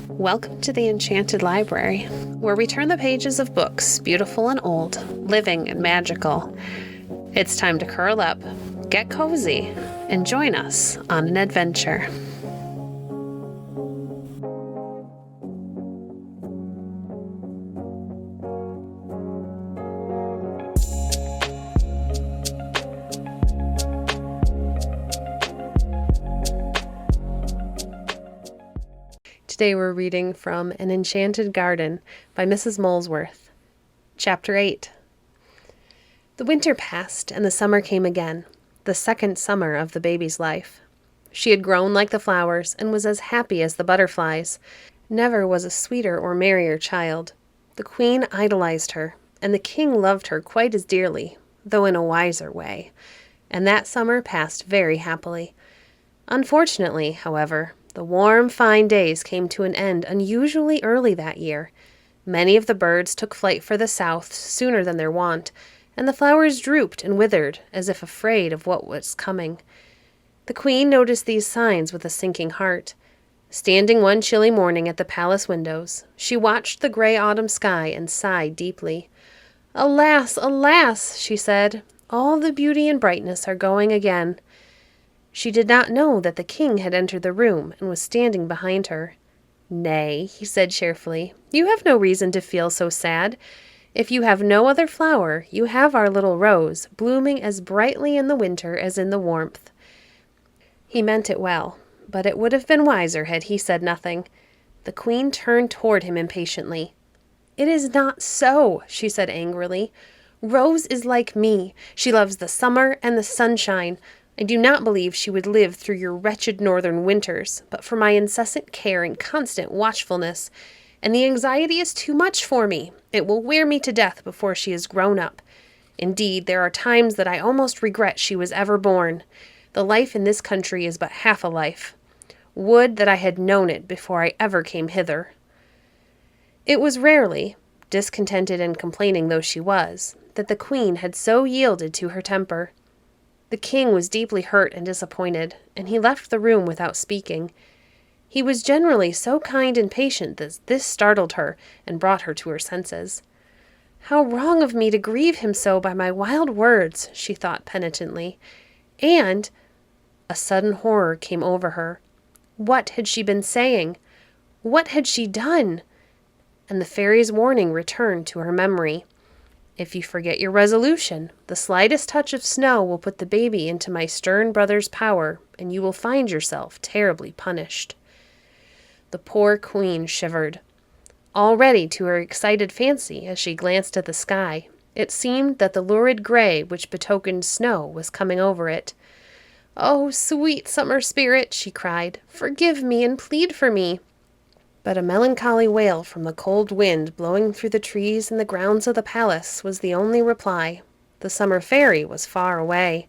Welcome to the Enchanted Library, where we turn the pages of books, beautiful and old, living and magical. It's time to curl up, get cozy, and join us on an adventure. Today we're reading from An Enchanted Garden by Mrs. Molesworth. Chapter 8. The winter passed and the summer came again, the second summer of the baby's life. She had grown like the flowers and was as happy as the butterflies. Never was a sweeter or merrier child. The queen idolized her, and the king loved her quite as dearly, though in a wiser way, and that summer passed very happily. Unfortunately, however, the warm, fine days came to an end unusually early that year. Many of the birds took flight for the south sooner than their wont, and the flowers drooped and withered as if afraid of what was coming. The queen noticed these signs with a sinking heart. Standing one chilly morning at the palace windows, she watched the gray autumn sky and sighed deeply. "Alas, alas," she said, "all the beauty and brightness are going again." She did not know that the king had entered the room and was standing behind her. "Nay," he said cheerfully, "you have no reason to feel so sad. If you have no other flower, you have our little rose, blooming as brightly in the winter as in the warmth." He meant it well, but it would have been wiser had he said nothing. The queen turned toward him impatiently. "It is not so," she said angrily. "Rose is like me. She loves the summer and the sunshine. I do not believe she would live through your wretched northern winters, but for my incessant care and constant watchfulness, and the anxiety is too much for me. It will wear me to death before she is grown up. Indeed, there are times that I almost regret she was ever born. The life in this country is but half a life. Would that I had known it before I ever came hither." It was rarely, discontented and complaining though she was, that the queen had so yielded to her temper. The king was deeply hurt and disappointed, and he left the room without speaking. He was generally so kind and patient that this startled her and brought her to her senses. "How wrong of me to grieve him so by my wild words," she thought penitently. And a sudden horror came over her. What had she been saying? What had she done? And the fairy's warning returned to her memory. "If you forget your resolution, the slightest touch of snow will put the baby into my stern brother's power, and you will find yourself terribly punished." The poor queen shivered. Already, to her excited fancy, as she glanced at the sky, it seemed that the lurid gray which betokened snow was coming over it. "Oh, sweet summer spirit," she cried, "forgive me and plead for me." But a melancholy wail from the cold wind blowing through the trees in the grounds of the palace was the only reply. The summer fairy was far away.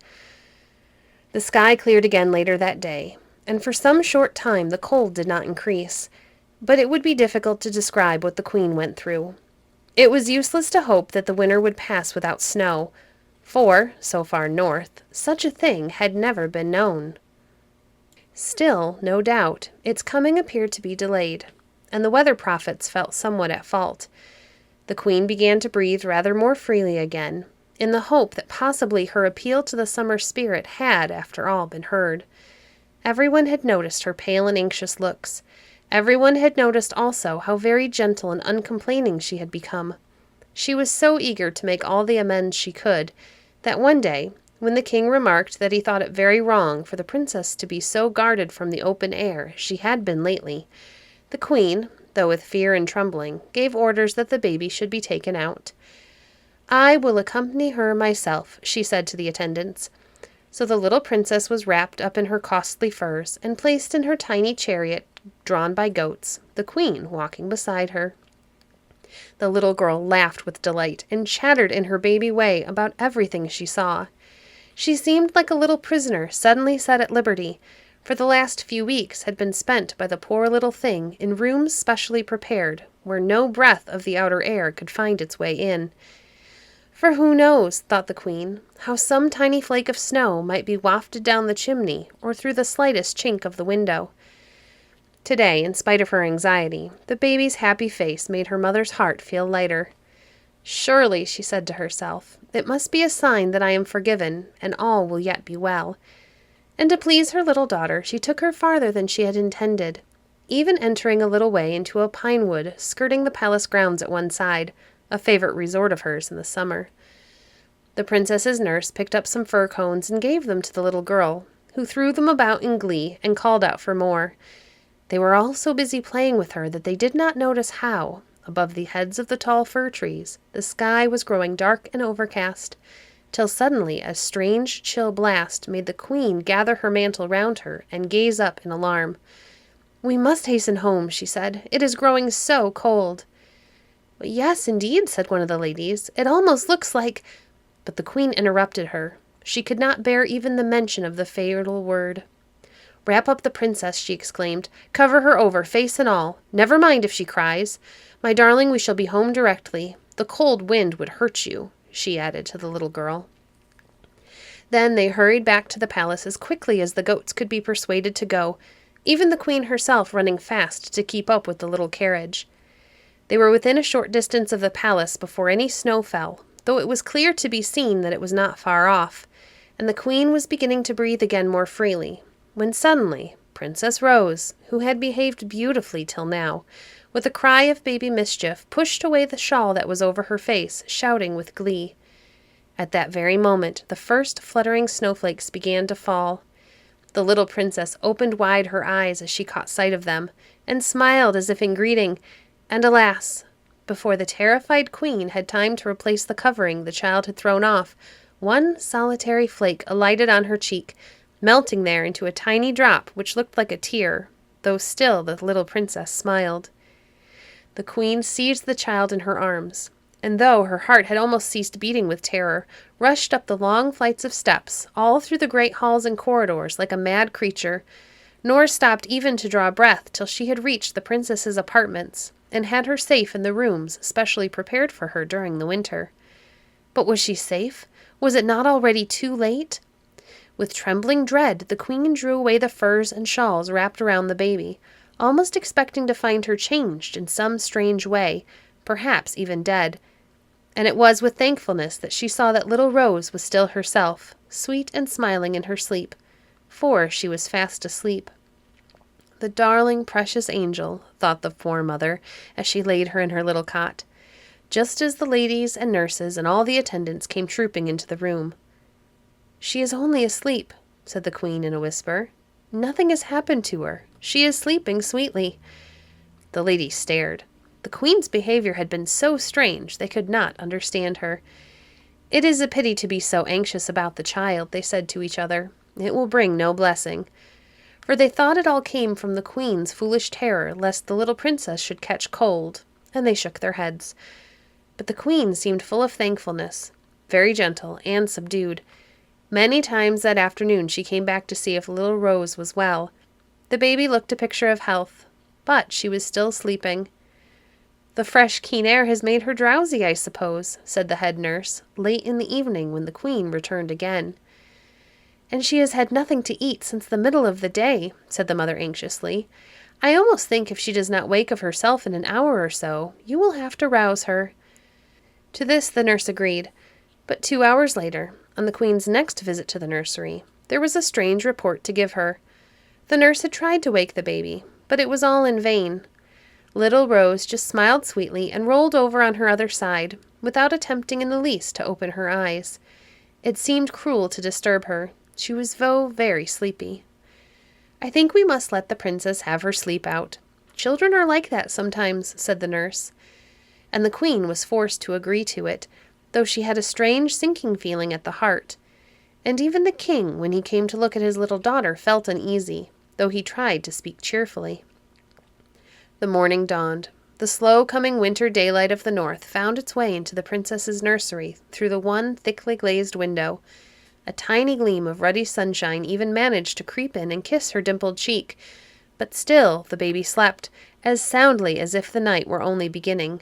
The sky cleared again later that day, and for some short time the cold did not increase. But it would be difficult to describe what the queen went through. It was useless to hope that the winter would pass without snow, for, so far north, such a thing had never been known. Still, no doubt, its coming appeared to be delayed, and the weather prophets felt somewhat at fault. The queen began to breathe rather more freely again, in the hope that possibly her appeal to the summer spirit had, after all, been heard. Everyone had noticed her pale and anxious looks. Everyone had noticed also how very gentle and uncomplaining she had become. She was so eager to make all the amends she could, that one day, when the king remarked that he thought it very wrong for the princess to be so guarded from the open air as she had been lately, the queen, though with fear and trembling, gave orders that the baby should be taken out. "I will accompany her myself," she said to the attendants. So the little princess was wrapped up in her costly furs and placed in her tiny chariot drawn by goats, the queen walking beside her. The little girl laughed with delight and chattered in her baby way about everything she saw. She seemed like a little prisoner suddenly set at liberty, for the last few weeks had been spent by the poor little thing in rooms specially prepared, where no breath of the outer air could find its way in. For who knows, thought the queen, how some tiny flake of snow might be wafted down the chimney or through the slightest chink of the window. Today, in spite of her anxiety, the baby's happy face made her mother's heart feel lighter. "Surely," she said to herself, "it must be a sign that I am forgiven, and all will yet be well." And to please her little daughter, she took her farther than she had intended, even entering a little way into a pine wood skirting the palace grounds at one side, a favorite resort of hers in the summer. The princess's nurse picked up some fir cones and gave them to the little girl, who threw them about in glee and called out for more. They were all so busy playing with her that they did not notice how, above the heads of the tall fir trees, the sky was growing dark and overcast, till suddenly a strange chill blast made the queen gather her mantle round her and gaze up in alarm. "We must hasten home," she said. "It is growing so cold." "Yes, indeed," said one of the ladies. "It almost looks like—" But the queen interrupted her. She could not bear even the mention of the fatal word. "Wrap up the princess," she exclaimed. "Cover her over, face and all. Never mind if she cries. My darling, we shall be home directly. The cold wind would hurt you," she added to the little girl. Then they hurried back to the palace as quickly as the goats could be persuaded to go, even the queen herself running fast to keep up with the little carriage. They were within a short distance of the palace before any snow fell, though it was clear to be seen that it was not far off, and the queen was beginning to breathe again more freely, when suddenly Princess Rose, who had behaved beautifully till now, with a cry of baby mischief, pushed away the shawl that was over her face, shouting with glee. At that very moment, the first fluttering snowflakes began to fall. The little princess opened wide her eyes as she caught sight of them, and smiled as if in greeting, and alas! Before the terrified queen had time to replace the covering the child had thrown off, one solitary flake alighted on her cheek, melting there into a tiny drop which looked like a tear, though still the little princess smiled. The queen seized the child in her arms, and though her heart had almost ceased beating with terror, rushed up the long flights of steps, all through the great halls and corridors like a mad creature, nor stopped even to draw breath till she had reached the princess's apartments, and had her safe in the rooms specially prepared for her during the winter. But was she safe? Was it not already too late? With trembling dread, the queen drew away the furs and shawls wrapped around the baby, almost expecting to find her changed in some strange way, perhaps even dead. And it was with thankfulness that she saw that little Rose was still herself, sweet and smiling in her sleep, for she was fast asleep. "The darling, precious angel," thought the poor mother, as she laid her in her little cot, just as the ladies and nurses and all the attendants came trooping into the room. "She is only asleep," said the queen in a whisper. "Nothing has happened to her. She is sleeping sweetly." The ladies stared. The queen's behavior had been so strange they could not understand her. "It is a pity to be so anxious about the child," they said to each other. "It will bring no blessing." For they thought it all came from the queen's foolish terror lest the little princess should catch cold, and they shook their heads. But the queen seemed full of thankfulness, very gentle and subdued. Many times that afternoon she came back to see if little Rose was well. The baby looked a picture of health, but she was still sleeping. "The fresh, keen air has made her drowsy, I suppose," said the head nurse, late in the evening when the queen returned again. "And she has had nothing to eat since the middle of the day," said the mother anxiously. "I almost think if she does not wake of herself in an hour or so, you will have to rouse her." To this the nurse agreed, but 2 hours later, on the queen's next visit to the nursery, there was a strange report to give her. The nurse had tried to wake the baby, but it was all in vain. Little Rose just smiled sweetly and rolled over on her other side, without attempting in the least to open her eyes. It seemed cruel to disturb her. She was very sleepy. "I think we must let the princess have her sleep out. Children are like that sometimes," said the nurse. And the queen was forced to agree to it, though she had a strange sinking feeling at the heart. And even the king, when he came to look at his little daughter, felt uneasy, though he tried to speak cheerfully. The morning dawned. The slow-coming winter daylight of the north found its way into the princess's nursery through the one thickly glazed window. A tiny gleam of ruddy sunshine even managed to creep in and kiss her dimpled cheek, but still the baby slept, as soundly as if the night were only beginning.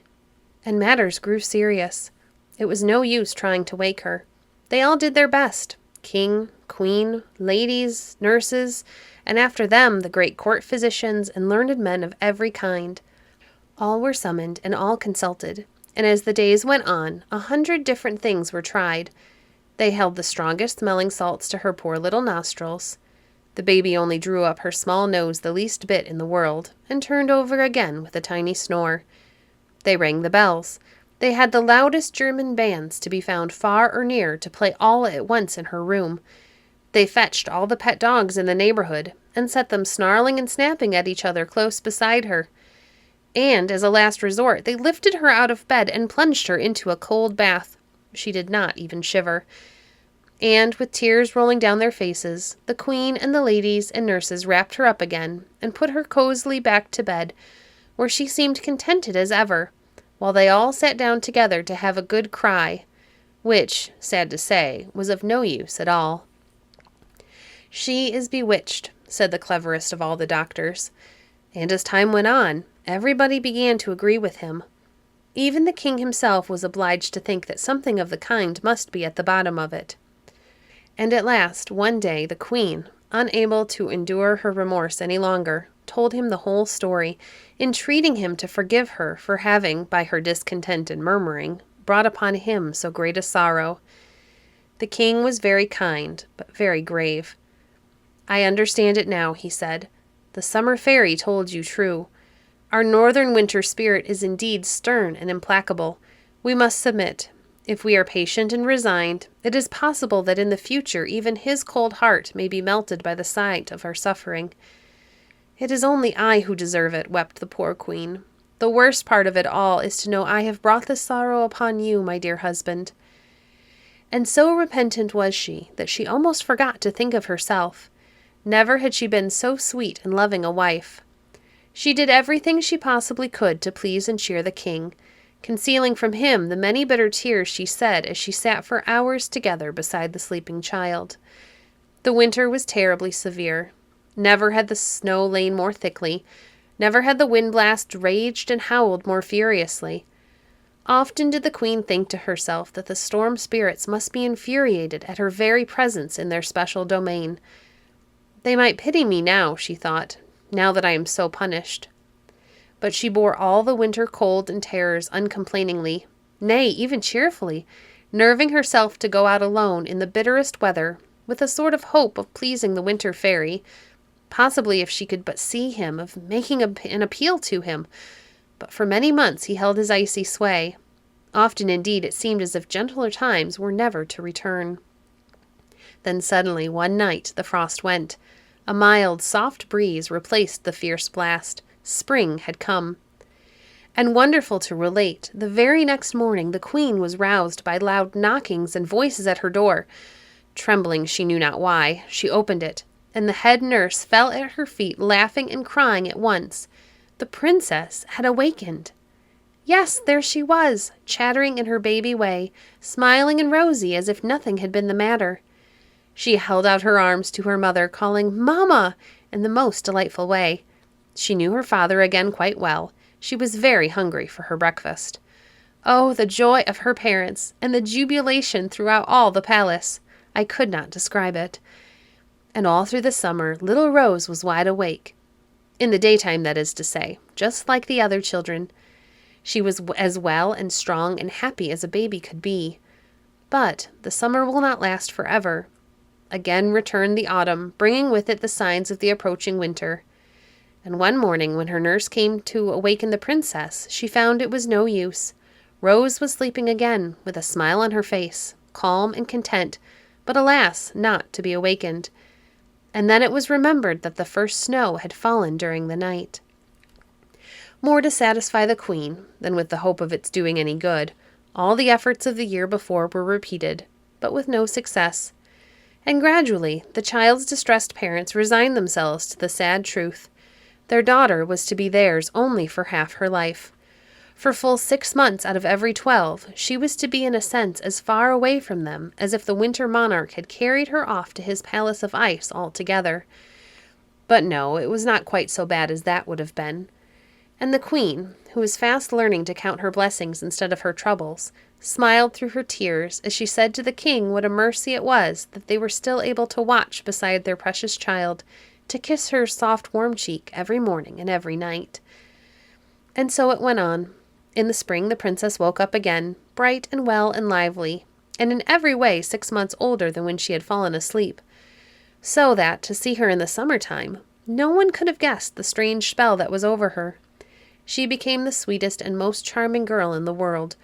And matters grew serious. It was no use trying to wake her. They all did their best, king, queen, ladies, nurses, and after them the great court physicians and learned men of every kind. All were summoned and all consulted, and as the days went on, 100 different things were tried. They held the strongest smelling salts to her poor little nostrils. The baby only drew up her small nose the least bit in the world, and turned over again with a tiny snore. They rang the bells. They had the loudest German bands to be found far or near to play all at once in her room. They fetched all the pet dogs in the neighborhood, and set them snarling and snapping at each other close beside her. And, as a last resort, they lifted her out of bed and plunged her into a cold bath. She did not even shiver. And, with tears rolling down their faces, the queen and the ladies and nurses wrapped her up again and put her cozily back to bed, where she seemed contented as ever, while they all sat down together to have a good cry, which, sad to say, was of no use at all. "She is bewitched," said the cleverest of all the doctors, and as time went on, everybody began to agree with him. Even the king himself was obliged to think that something of the kind must be at the bottom of it. And at last, one day, the queen, unable to endure her remorse any longer, told him the whole story, entreating him to forgive her for having, by her discontent and murmuring, brought upon him so great a sorrow. The king was very kind, but very grave. "I understand it now," he said. "The summer fairy told you true. Our northern winter spirit is indeed stern and implacable. We must submit. If we are patient and resigned, it is possible that in the future even his cold heart may be melted by the sight of our suffering." "It is only I who deserve it," wept the poor queen. "The worst part of it all is to know I have brought this sorrow upon you, my dear husband." And so repentant was she that she almost forgot to think of herself. Never had she been so sweet and loving a wife. She did everything she possibly could to please and cheer the king, concealing from him the many bitter tears she shed as she sat for hours together beside the sleeping child. The winter was terribly severe. Never had the snow lain more thickly. Never had the wind blast raged and howled more furiously. Often did the queen think to herself that the storm spirits must be infuriated at her very presence in their special domain. "They might pity me now," she thought, "now that I am so punished." But she bore all the winter cold and terrors uncomplainingly, nay, even cheerfully, nerving herself to go out alone in the bitterest weather, with a sort of hope of pleasing the winter fairy, possibly if she could but see him, of making an appeal to him. But for many months he held his icy sway. Often, indeed, it seemed as if gentler times were never to return. Then suddenly, one night, the frost went. A mild, soft breeze replaced the fierce blast. Spring had come. And wonderful to relate, the very next morning the queen was roused by loud knockings and voices at her door. Trembling she knew not why, she opened it, and the head nurse fell at her feet laughing and crying at once. The princess had awakened. Yes, there she was, chattering in her baby way, smiling and rosy as if nothing had been the matter. She held out her arms to her mother, calling "Mamma" in the most delightful way. She knew her father again quite well. She was very hungry for her breakfast. Oh, the joy of her parents, and the jubilation throughout all the palace! I could not describe it. And all through the summer, little Rose was wide awake. In the daytime, that is to say, just like the other children. She was as well and strong and happy as a baby could be. But the summer will not last forever. Again returned the autumn, bringing with it the signs of the approaching winter. And one morning, when her nurse came to awaken the princess, she found it was no use. Rose was sleeping again, with a smile on her face, calm and content, but alas, not to be awakened. And then it was remembered that the first snow had fallen during the night. More to satisfy the queen than with the hope of its doing any good, all the efforts of the year before were repeated, but with no success. And gradually the child's distressed parents resigned themselves to the sad truth. Their daughter was to be theirs only for half her life. For full 6 months out of every 12, she was to be in a sense as far away from them as if the winter monarch had carried her off to his palace of ice altogether. But no, it was not quite so bad as that would have been. And the queen, who was fast learning to count her blessings instead of her troubles, smiled through her tears as she said to the king what a mercy it was that they were still able to watch beside their precious child to kiss her soft warm cheek every morning and every night. And so it went on. In the spring the princess woke up again, bright and well and lively, and in every way 6 months older than when she had fallen asleep, so that, to see her in the summertime, no one could have guessed the strange spell that was over her. She became the sweetest and most charming girl in the world.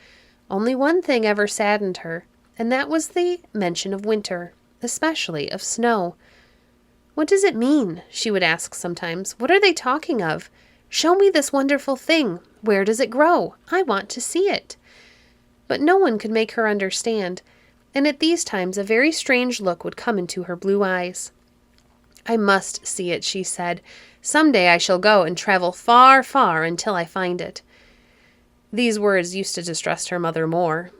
Only one thing ever saddened her, and that was the mention of winter, especially of snow. "What does it mean?" she would ask sometimes. "What are they talking of? Show me this wonderful thing. Where does it grow? I want to see it." But no one could make her understand, and at these times a very strange look would come into her blue eyes. "I must see it," she said. "Some day I shall go and travel far, far until I find it." These words used to distress her mother more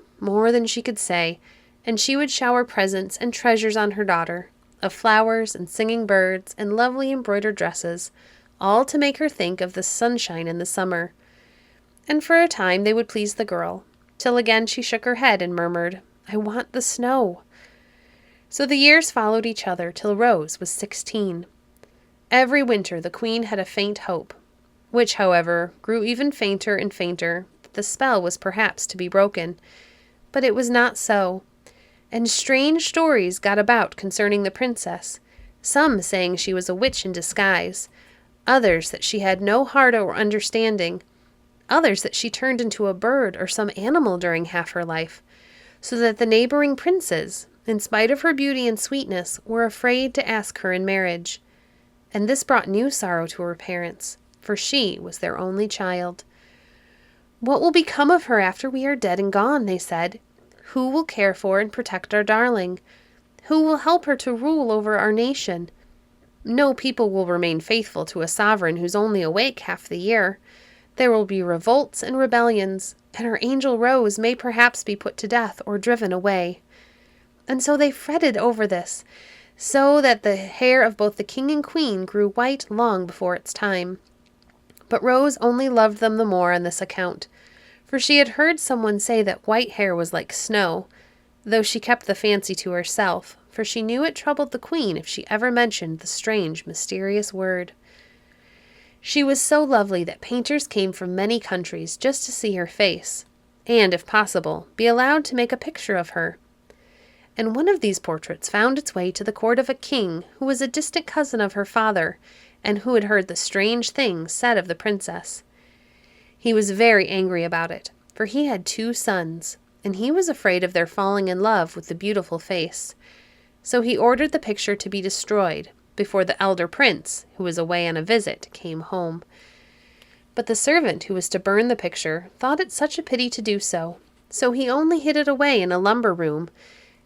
than she could say, and she would shower presents and treasures on her daughter, of flowers and singing birds and lovely embroidered dresses, all to make her think of the sunshine in the summer. And for a time they would please the girl, till again she shook her head and murmured, "I want the snow." So the years followed each other till Rose was 16. Every winter the queen had a faint hope, which, however, grew even fainter and fainter, that the spell was perhaps to be broken. But it was not so, and strange stories got about concerning the princess, some saying she was a witch in disguise, others that she had no heart or understanding, others that she turned into a bird or some animal during half her life, so that the neighboring princes, in spite of her beauty and sweetness, were afraid to ask her in marriage. And this brought new sorrow to her parents, for she was their only child. "What will become of her after we are dead and gone?" they said. "Who will care for and protect our darling? Who will help her to rule over our nation? No people will remain faithful to a sovereign who's only awake half the year. There will be revolts and rebellions, and our angel Rose may perhaps be put to death or driven away." And so they fretted over this, so that the hair of both the king and queen grew white long before its time. But Rose only loved them the more on this account, for she had heard someone say that white hair was like snow, though she kept the fancy to herself, for she knew it troubled the queen if she ever mentioned the strange, mysterious word. She was so lovely that painters came from many countries just to see her face, and, if possible, be allowed to make a picture of her. And one of these portraits found its way to the court of a king who was a distant cousin of her father, and who had heard the strange things said of the princess. He was very angry about it, for he had 2 sons, and he was afraid of their falling in love with the beautiful face. So he ordered the picture to be destroyed before the elder prince, who was away on a visit, came home. But the servant who was to burn the picture thought it such a pity to do so, so he only hid it away in a lumber room,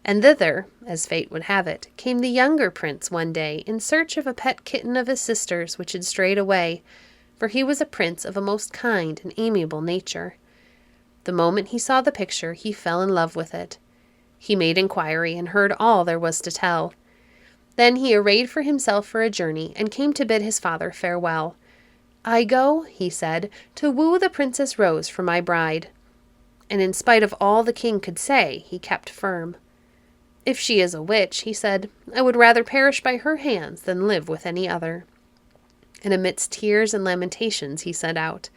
and thither, as fate would have it, came the younger prince one day in search of a pet kitten of his sister's which had strayed away, for he was a prince of a most kind and amiable nature. The moment he saw the picture, he fell in love with it. He made inquiry and heard all there was to tell. Then he arrayed for himself for a journey and came to bid his father farewell. "I go," he said, "to woo the Princess Rose for my bride." And in spite of all the king could say, he kept firm. "If she is a witch," he said, "I would rather perish by her hands than live with any other." And amidst tears and lamentations he set out.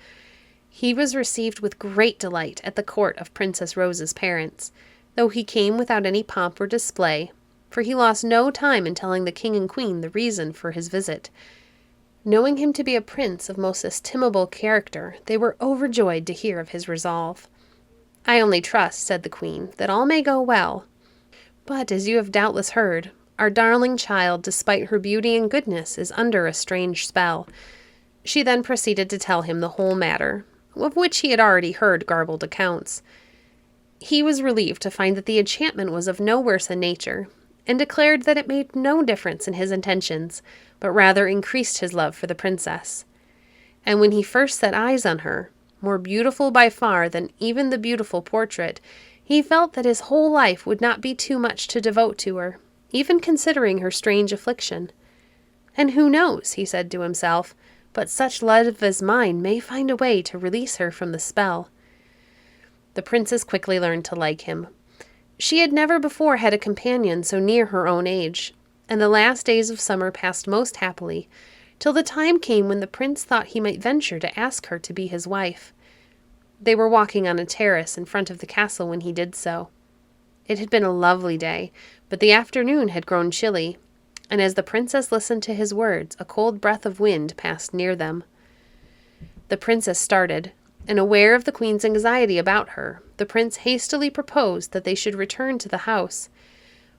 He was received with great delight at the court of Princess Rose's parents, though he came without any pomp or display, for he lost no time in telling the king and queen the reason for his visit. Knowing him to be a prince of most estimable character, they were overjoyed to hear of his resolve. "I only trust," said the queen, "that all may go well. But, as you have doubtless heard, our darling child, despite her beauty and goodness, is under a strange spell." She then proceeded to tell him the whole matter, of which he had already heard garbled accounts. He was relieved to find that the enchantment was of no worse a nature, and declared that it made no difference in his intentions, but rather increased his love for the princess. And when he first set eyes on her, more beautiful by far than even the beautiful portrait, he felt that his whole life would not be too much to devote to her, even considering her strange affliction. "And who knows," he said to himself, "but such love as mine may find a way to release her from the spell." The princess quickly learned to like him. She had never before had a companion so near her own age, and the last days of summer passed most happily, till the time came when the prince thought he might venture to ask her to be his wife. They were walking on a terrace in front of the castle when he did so. It had been a lovely day, but the afternoon had grown chilly, and as the princess listened to his words, a cold breath of wind passed near them. The princess started, and aware of the queen's anxiety about her, the prince hastily proposed that they should return to the house.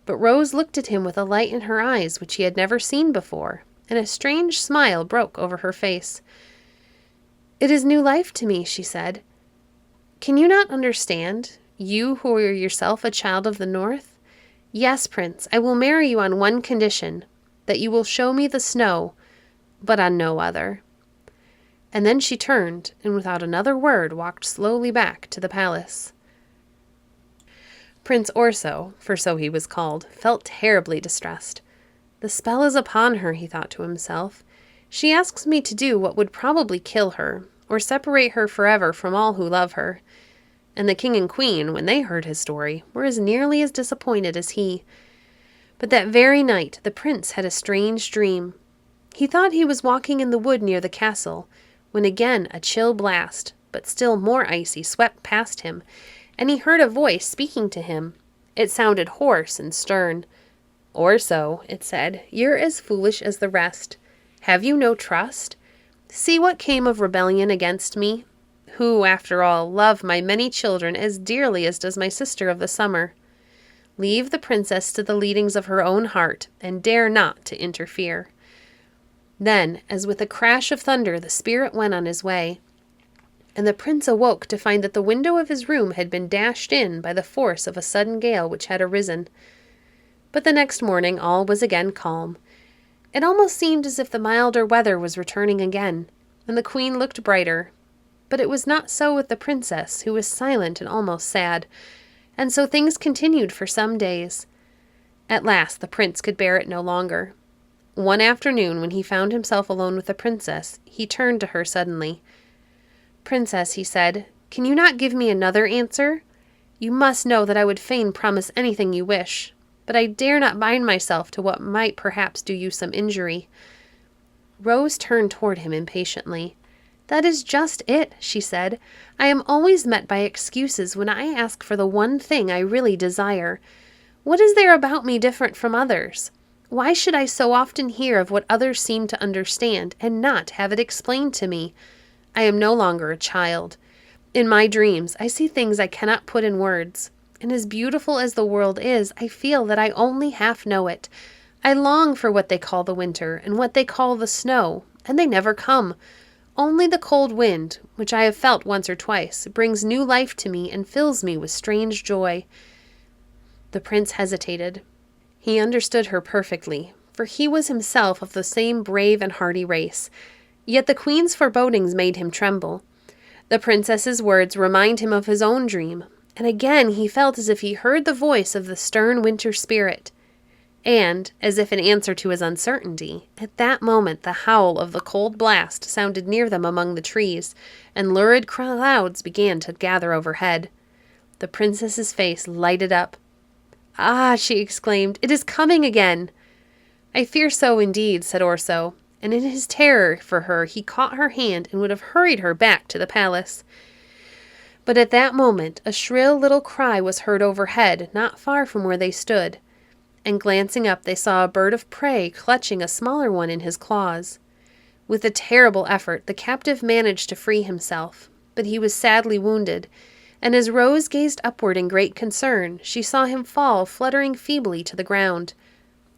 But Rose looked at him with a light in her eyes which he had never seen before, and a strange smile broke over her face. "It is new life to me," she said. "Can you not understand, you who are yourself a child of the north? Yes, Prince, I will marry you on one condition, that you will show me the snow, but on no other." And then she turned, and without another word walked slowly back to the palace. Prince Orso, for so he was called, felt terribly distressed. "The spell is upon her," he thought to himself. "She asks me to do what would probably kill her, or separate her forever from all who love her." And the king and queen, when they heard his story, were as nearly as disappointed as he. But that very night the prince had a strange dream. He thought he was walking in the wood near the castle, when again a chill blast, but still more icy, swept past him, and he heard a voice speaking to him. It sounded hoarse and stern. "Orso," it said, "you're as foolish as the rest. Have you no trust? See what came of rebellion against me, who, after all, love my many children as dearly as does my sister of the summer. Leave the princess to the leadings of her own heart, and dare not to interfere." Then, as with a crash of thunder, the spirit went on his way, and the prince awoke to find that the window of his room had been dashed in by the force of a sudden gale which had arisen. But the next morning all was again calm. It almost seemed as if the milder weather was returning again, and the queen looked brighter. But it was not so with the princess, who was silent and almost sad, and so things continued for some days. At last the prince could bear it no longer. One afternoon, when he found himself alone with the princess, he turned to her suddenly. "Princess," he said, "can you not give me another answer? You must know that I would fain promise anything you wish, but I dare not bind myself to what might perhaps do you some injury." Rose turned toward him impatiently. "That is just it," she said. "I am always met by excuses when I ask for the one thing I really desire. What is there about me different from others? Why should I so often hear of what others seem to understand, and not have it explained to me? I am no longer a child. In my dreams, I see things I cannot put in words, and as beautiful as the world is, I feel that I only half know it. I long for what they call the winter, and what they call the snow, and they never come. Only the cold wind, which I have felt once or twice, brings new life to me and fills me with strange joy." The prince hesitated. He understood her perfectly, for he was himself of the same brave and hardy race. Yet the queen's forebodings made him tremble. The princess's words remind him of his own dream, and again he felt as if he heard the voice of the stern winter spirit. And, as if in answer to his uncertainty, at that moment the howl of the cold blast sounded near them among the trees, and lurid clouds began to gather overhead. The princess's face lighted up. "Ah!" she exclaimed, "it is coming again!" "I fear so indeed," said Orso, and in his terror for her he caught her hand and would have hurried her back to the palace. But at that moment a shrill little cry was heard overhead, not far from where they stood, and glancing up they saw a bird of prey clutching a smaller one in his claws. With a terrible effort the captive managed to free himself, but he was sadly wounded, and as Rose gazed upward in great concern, she saw him fall fluttering feebly to the ground.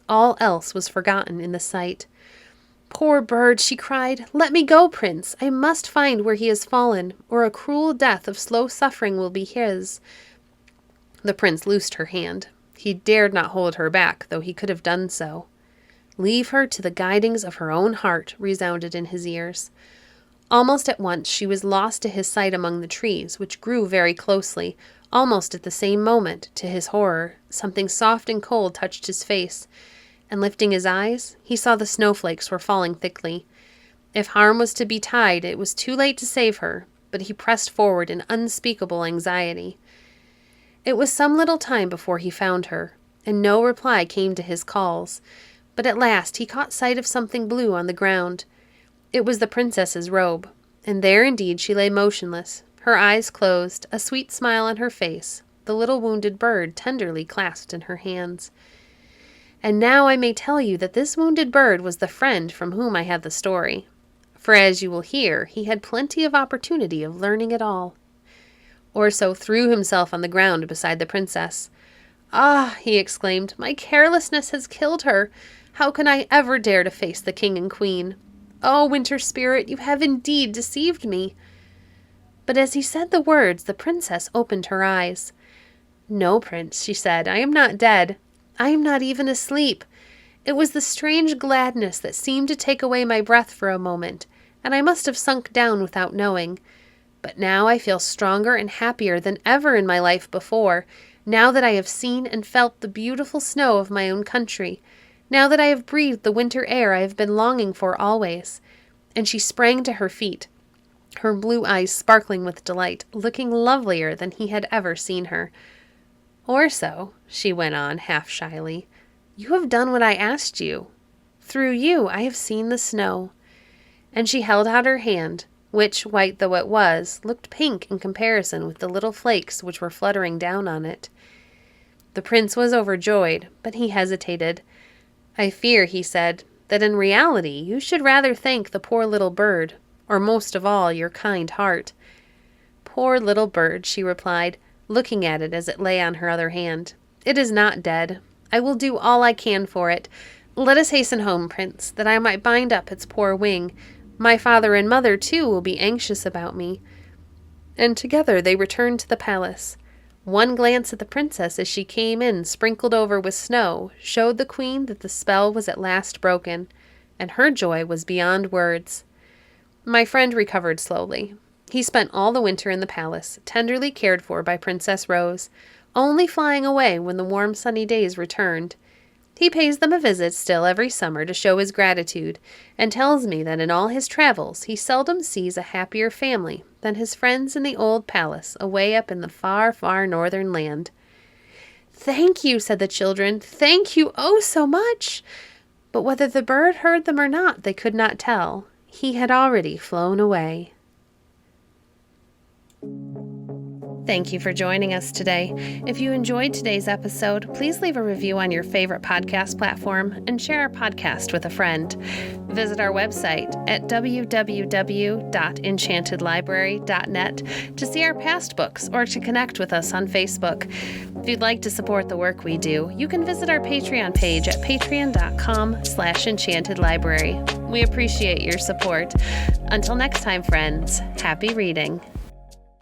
All else was forgotten in the sight. "Poor bird," she cried. "Let me go, Prince. I must find where he has fallen, or a cruel death of slow suffering will be his." The prince loosed her hand. He dared not hold her back, though he could have done so. "Leave her to the guidings of her own heart," resounded in his ears. Almost at once she was lost to his sight among the trees, which grew very closely. Almost at the same moment, to his horror, something soft and cold touched his face, and lifting his eyes, he saw the snowflakes were falling thickly. If harm was to betide, it was too late to save her, but he pressed forward in unspeakable anxiety. It was some little time before he found her, and no reply came to his calls, But at last he caught sight of something blue on the ground. It was the princess's robe, and there indeed she lay motionless, her eyes closed, a sweet smile on her face, the little wounded bird tenderly clasped in her hands. And now I may tell you that this wounded bird was the friend from whom I had the story. For as you will hear, he had plenty of opportunity of learning it all. Orso threw himself on the ground beside the princess. "Ah," he exclaimed, "my carelessness has killed her. How can I ever dare to face the king and queen? Oh, winter spirit, you have indeed deceived me." But as he said the words, the princess opened her eyes. "No, prince," she said, "I am not dead. I am not even asleep. It was the strange gladness that seemed to take away my breath for a moment, and I must have sunk down without knowing. But now I feel stronger and happier than ever in my life before, now that I have seen and felt the beautiful snow of my own country, now that I have breathed the winter air I have been longing for always." And she sprang to her feet, her blue eyes sparkling with delight, looking lovelier than he had ever seen her. "Orso," she went on, half shyly, "you have done what I asked you. Through you I have seen the snow." And she held out her hand, which, white though it was, looked pink in comparison with the little flakes which were fluttering down on it. The prince was overjoyed, but he hesitated. "I fear," he said, "that in reality you should rather thank the poor little bird, or most of all your kind heart." "Poor little bird," she replied, looking at it as it lay on her other hand. "It is not dead. I will do all I can for it. Let us hasten home, prince, that I might bind up its poor wing. My father and mother, too, will be anxious about me." And together they returned to the palace. One glance at the princess as she came in sprinkled over with snow showed the queen that the spell was at last broken, and her joy was beyond words. My friend recovered slowly. He spent all the winter in the palace, tenderly cared for by Princess Rose, only flying away when the warm sunny days returned. He pays them a visit still every summer to show his gratitude, and tells me that in all his travels he seldom sees a happier family than his friends in the old palace away up in the far, far northern land. "Thank you," said the children. "Thank you, oh so much." But whether the bird heard them or not, they could not tell. He had already flown away. Thank you for joining us today. If you enjoyed today's episode, please leave a review on your favorite podcast platform and share our podcast with a friend. Visit our website at www.enchantedlibrary.net to see our past books or to connect with us on Facebook. If you'd like to support the work we do, you can visit our Patreon page at patreon.com/enchantedlibrary. We appreciate your support. Until next time, friends, happy reading.